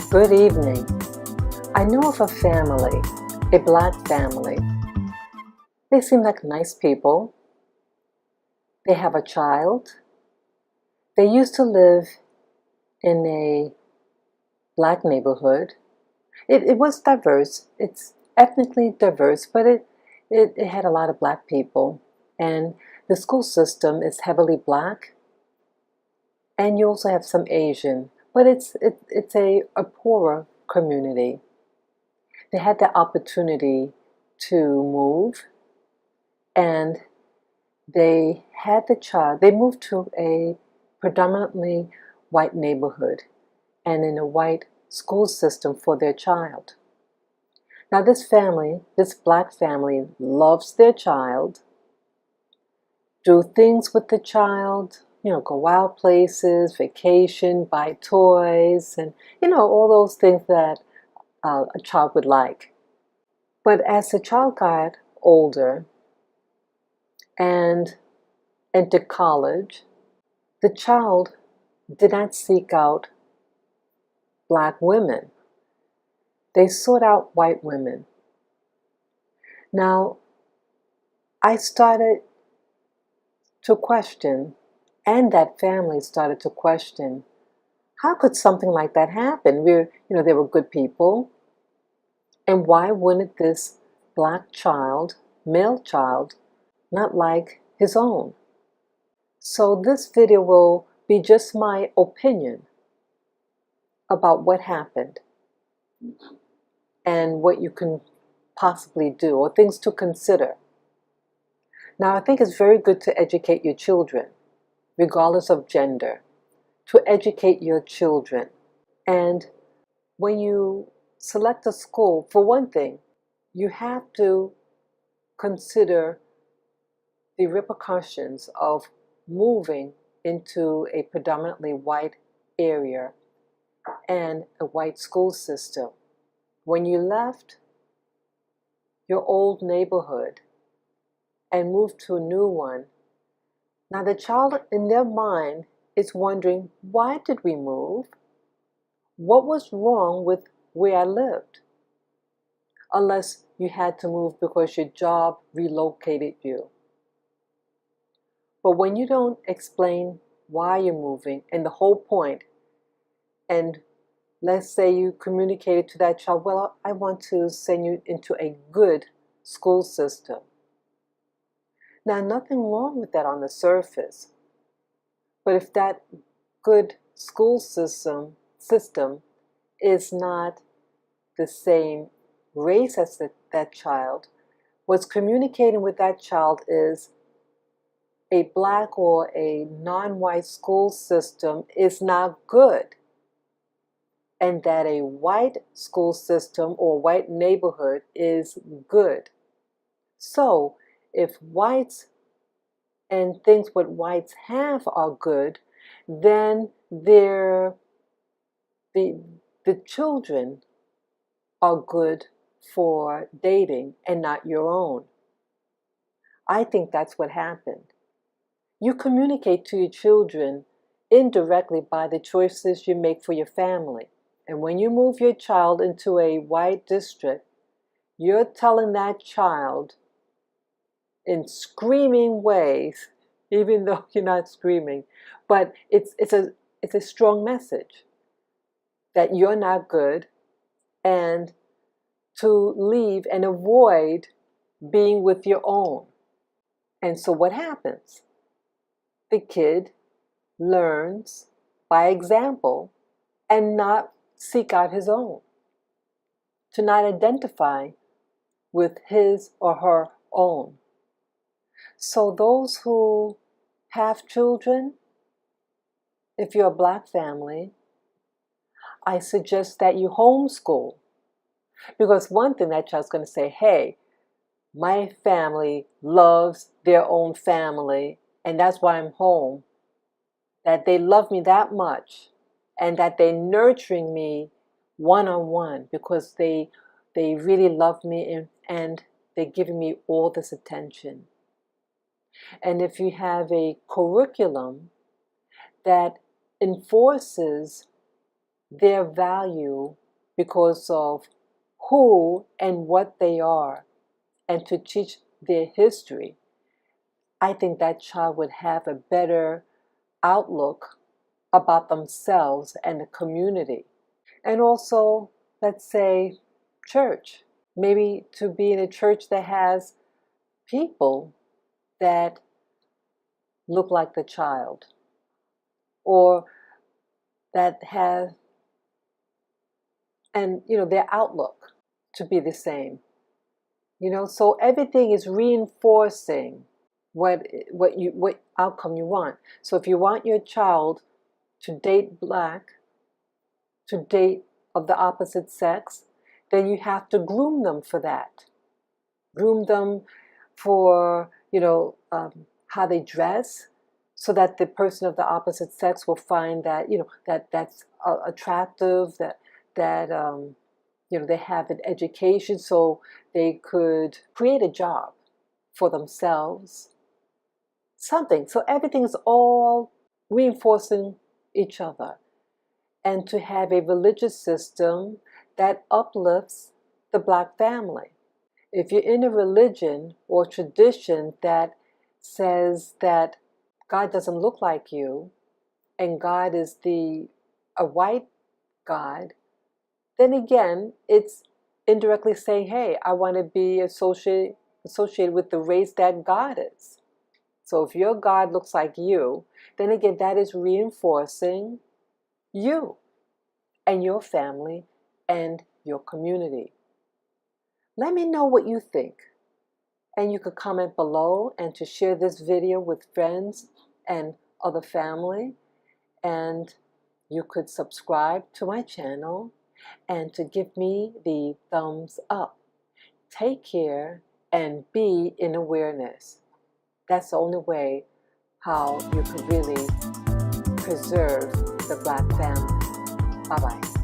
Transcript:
Good evening. I know of a family, a black family. They seem like nice people. They have a child. They used to live in a black neighborhood. It was diverse. It's ethnically diverse, but it had a lot of black people. And the school system is heavily black. And you also have some Asian, but it's a poorer community. They had the opportunity to move, and they had the child. They moved to a predominantly white neighborhood and in a white school system for their child. Now, this family, this black family, loves their child, do things with the child, go out places, vacation, buy toys, and, all those things that a child would like. But as the child got older and entered college, the child did not seek out black women. They sought out white women. Now, I started to question, and that family started to question, how could something like that happen? They were good people, and why wouldn't this black child, male child, not like his own? So this video will be just my opinion about what happened and what you can possibly do, or things to consider. Now, I think it's very good to educate your children, regardless of gender, to educate your children. And when you select a school, for one thing, you have to consider the repercussions of moving into a predominantly white area and a white school system. When you left your old neighborhood and moved to a new one, now the child in their mind is wondering, why did we move? What was wrong with where I lived? Unless you had to move because your job relocated you. But when you don't explain why you're moving and the whole point, and let's say you communicated to that child, well, I want to send you into a good school system. Now, nothing wrong with that on the surface. But if that good school system is not the same race as that child, what's communicating with that child is a black or a non-white school system is not good, and that a white school system or white neighborhood is good. So if whites and things what whites have are good, then the children are good for dating and not your own. I think that's what happened. You communicate to your children indirectly by the choices you make for your family. And when you move your child into a white district, you're telling that child in screaming ways, even though you're not screaming, but it's a strong message that you're not good and to leave and avoid being with your own. And so what happens? The kid learns by example and not seek out his own, to not identify with his or her own. So those who have children, if you're a black family, I suggest that you homeschool. Because one thing that child's going to say, hey, my family loves their own family, and that's why I'm home. That they love me that much, and that they're nurturing me one-on-one because they really love me and they're giving me all this attention. And if you have a curriculum that enforces their value because of who and what they are, and to teach their history, I think that child would have a better outlook about themselves and the community. And also, let's say, church. Maybe to be in a church that has people that look like the child, or that have, and their outlook to be the same. So everything is reinforcing what outcome you want. So if you want your child to date black, to date of the opposite sex, then you have to groom them for that. Groom them for how they dress, so that the person of the opposite sex will find that that's attractive, that they have an education, so they could create a job for themselves. Something. So everything is all reinforcing each other. And to have a religious system that uplifts the black family. If you're in a religion or tradition that says that God doesn't look like you, and God is a white God, then again, it's indirectly saying, hey, I want to be associated with the race that God is. So if your God looks like you, then again, that is reinforcing you and your family and your community. Let me know what you think. And you could comment below, and to share this video with friends and other family. And you could subscribe to my channel and to give me the thumbs up. Take care and be in awareness. That's the only way how you can really preserve the black family. Bye-bye.